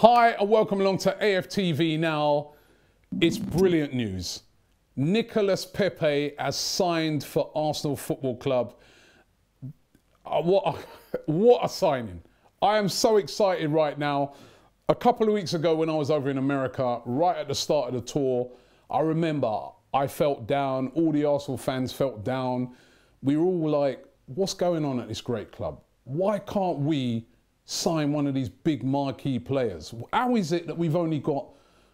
Hi and welcome along to AFTV. Now, it's brilliant news. Nicolas Pépé has signed for Arsenal Football Club. What a signing. I am so excited right now. A couple of weeks ago when I was over in America, right at the start of the tour, I remember I felt down, all the Arsenal fans felt down. We were all like, what's going on at this great club? Why can't we sign one of these big marquee players? How is it that we've only got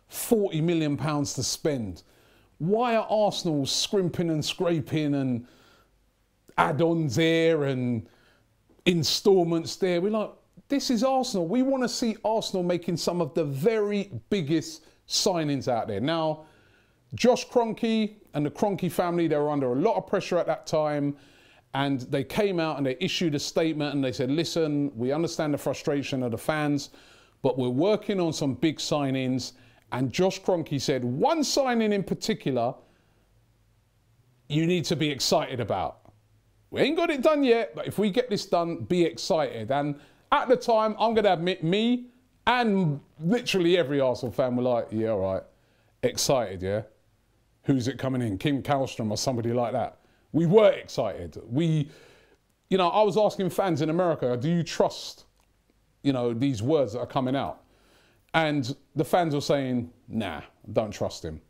£40 million to spend? Why are Arsenal scrimping and scraping and add-ons here and instalments there? We're like, this is Arsenal. We want to see Arsenal making some of the very biggest signings out there. Now, Josh Kroenke and the Kroenke family, they were under a lot of pressure at that time. And they came out and they issued a statement and they said, listen, we understand the frustration of the fans, but we're working on some big signings. And Josh Kroenke said, one signing in particular, you need to be excited about. We ain't got it done yet, but if we get this done, be excited. And at the time, I'm going to admit, me and literally every Arsenal fan were like, yeah, all right, excited, yeah? Who's it coming in? Kim Kallstrom or somebody like that? We were excited. I was asking fans in America, do you trust, these words that are coming out? And the fans were saying, nah, don't trust him.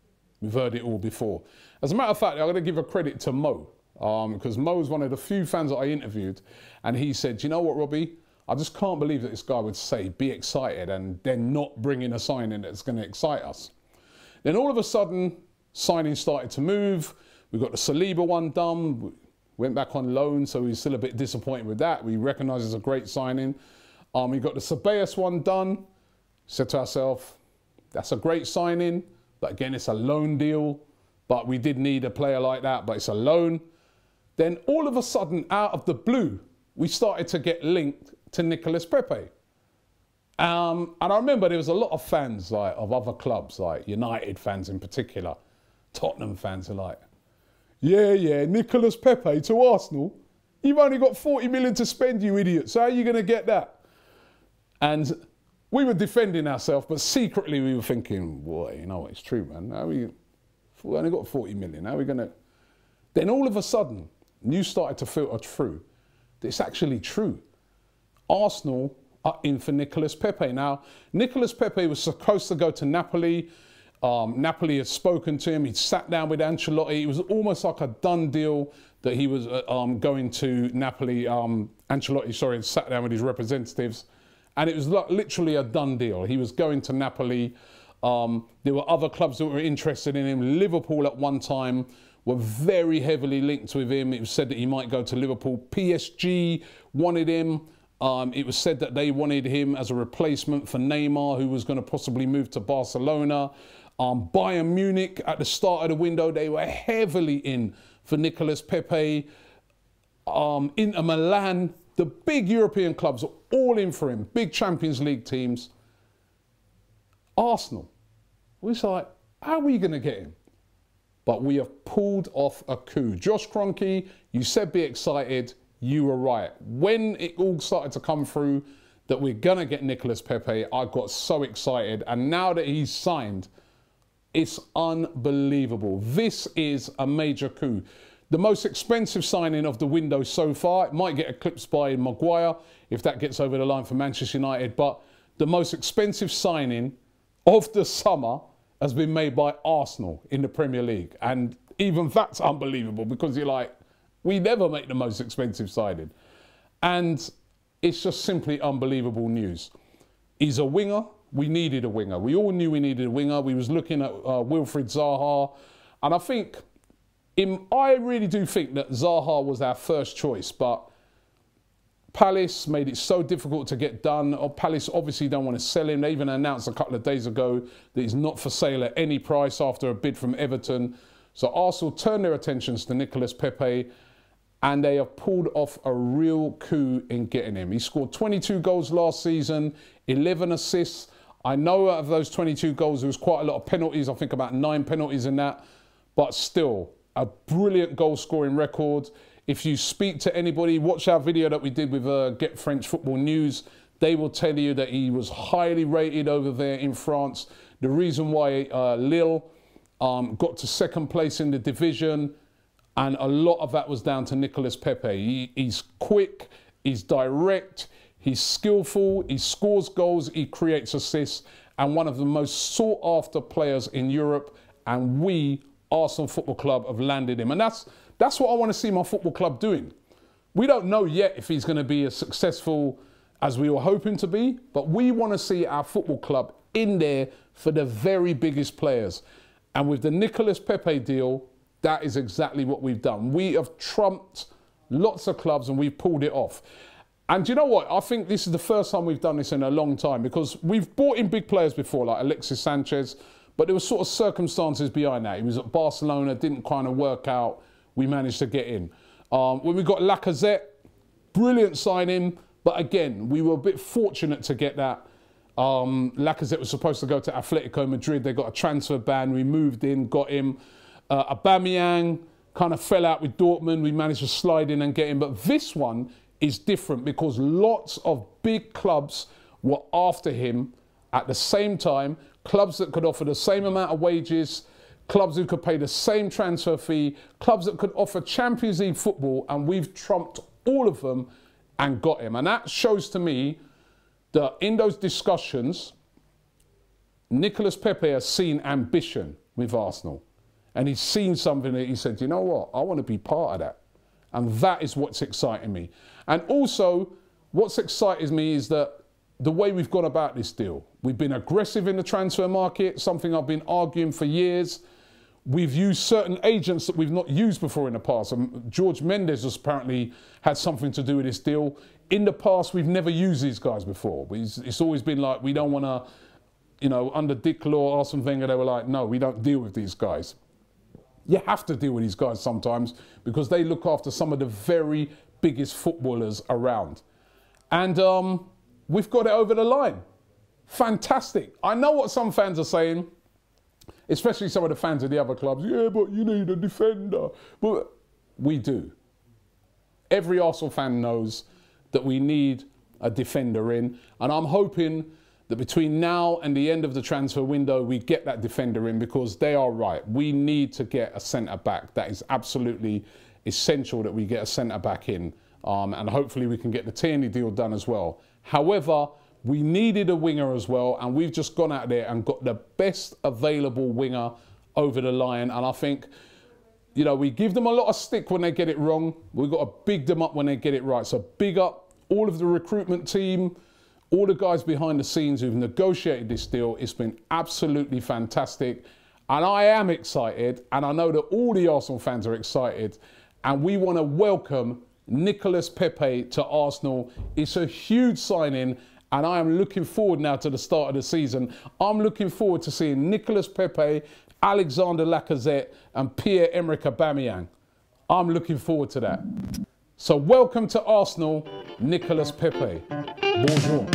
We've heard it all before. As a matter of fact, I'm going to give a credit to Mo, because Mo is one of the few fans that I interviewed. And he said, you know what, Robbie? I just can't believe that this guy would say, be excited, and then not bring in a signing that's going to excite us. Then all of a sudden, signings started to move. We got the Saliba one done, went back on loan, so we were still a bit disappointed with that. We recognise it's a great signing. We got the Ceballos one done, said to ourselves, that's a great signing, but again, it's a loan deal, but we did need a player like that, but it's a loan. Then all of a sudden, out of the blue, we started to get linked to Nicolas Pépé. And I remember there was a lot of fans of other clubs, like United fans in particular, Tottenham fans are like, yeah, Nicolas Pépé to Arsenal. You've only got 40 million to spend, you idiots. How are you going to get that? And we were defending ourselves, but secretly we were thinking, boy, it's true, man. We only got 40 million. How are we going to... Then all of a sudden, news started to filter through that it's actually true. Arsenal are in for Nicolas Pépé. Now, Nicolas Pépé was supposed to go to Napoli. Napoli had spoken to him. He'd sat down with Ancelotti. It was almost like a done deal that he was going to Napoli. Ancelotti, had sat down with his representatives. And it was literally a done deal. He was going to Napoli. There were other clubs that were interested in him. Liverpool at one time were very heavily linked with him. It was said that he might go to Liverpool. PSG wanted him. It was said that they wanted him as a replacement for Neymar, who was going to possibly move to Barcelona. Bayern Munich, at the start of the window, they were heavily in for Nicolas Pépé. Inter Milan, the big European clubs are all in for him, big Champions League teams. Arsenal, we was like, how are we going to get him? But we have pulled off a coup. Josh Kroenke, you said be excited. You were right. When it all started to come through that we're going to get Nicolas Pépé, I got so excited. And now that he's signed, it's unbelievable. This is a major coup. The most expensive signing of the window so far. It might get eclipsed by Maguire if that gets over the line for Manchester United. But the most expensive signing of the summer has been made by Arsenal in the Premier League. And even that's unbelievable because you're like, we never make the most expensive signing. And it's just simply unbelievable news. He's a winger. We needed a winger. We all knew we needed a winger. We was looking at Wilfried Zaha. And I really do think that Zaha was our first choice. But Palace made it so difficult to get done. Palace obviously don't want to sell him. They even announced a couple of days ago that he's not for sale at any price after a bid from Everton. So Arsenal turned their attentions to Nicolas Pépé. And they have pulled off a real coup in getting him. He scored 22 goals last season, 11 assists. I know out of those 22 goals, there was quite a lot of penalties. I think about 9 penalties in that. But still, a brilliant goal-scoring record. If you speak to anybody, watch our video that we did with Get French Football News. they will tell you that he was highly rated over there in France. The reason why Lille got to second place in the division, and a lot of that was down to Nicolas Pépé. He's quick, he's direct, he's skillful, he scores goals, he creates assists, and one of the most sought after players in Europe. And we, Arsenal Football Club, have landed him. And that's what I want to see my football club doing. We don't know yet if he's going to be as successful as we were hoping to be, but we want to see our football club in there for the very biggest players. And with the Nicolas Pépé deal, that is exactly what we've done. We have trumped lots of clubs and we've pulled it off. And you know what? I think this is the first time we've done this in a long time, because we've brought in big players before, like Alexis Sanchez, but there were sort of circumstances behind that. He was at Barcelona, didn't kind of work out. We managed to get in. When we got Lacazette, brilliant signing, but again, we were a bit fortunate to get that. Lacazette was supposed to go to Atletico Madrid. They got a transfer ban. We moved in, got him. Aubameyang kind of fell out with Dortmund. We managed to slide in and get him. But this one is different because lots of big clubs were after him at the same time. Clubs that could offer the same amount of wages, clubs who could pay the same transfer fee, clubs that could offer Champions League football, and we've trumped all of them and got him. And that shows to me that in those discussions, Nicolas Pépé has seen ambition with Arsenal. And he's seen something that he said, you know what, I want to be part of that. And that is what's exciting me. And also, what's exciting me is that the way we've gone about this deal. We've been aggressive in the transfer market, something I've been arguing for years. We've used certain agents that we've not used before in the past. George Mendes has apparently had something to do with this deal. In the past, we've never used these guys before. It's always been like, we don't want to, you know, under Dick Law, Arsene Wenger, they were like, no, we don't deal with these guys. You have to deal with these guys sometimes because they look after some of the very biggest footballers around. And we've got it over the line. Fantastic. I know what some fans are saying, especially some of the fans of the other clubs. Yeah, but you need a defender. But we do. Every Arsenal fan knows that we need a defender in. And I'm hoping that between now and the end of the transfer window, we get that defender in, because they are right. We need to get a centre-back. That is absolutely essential that we get a centre-back in. And hopefully we can get the Tierney deal done as well. However, we needed a winger as well, and we've just gone out there and got the best available winger over the line. And I think, you know, we give them a lot of stick when they get it wrong. We've got to big them up when they get it right. So big up all of the recruitment team, all the guys behind the scenes who've negotiated this deal. It's been absolutely fantastic. And I am excited, and I know that all the Arsenal fans are excited. And we want to welcome Nicolas Pépé to Arsenal. It's a huge signing, and I am looking forward now to the start of the season. I'm looking forward to seeing Nicolas Pépé, Alexander Lacazette, and Pierre-Emerick Aubameyang. I'm looking forward to that. So welcome to Arsenal, Nicolas Pépé. Bonjour.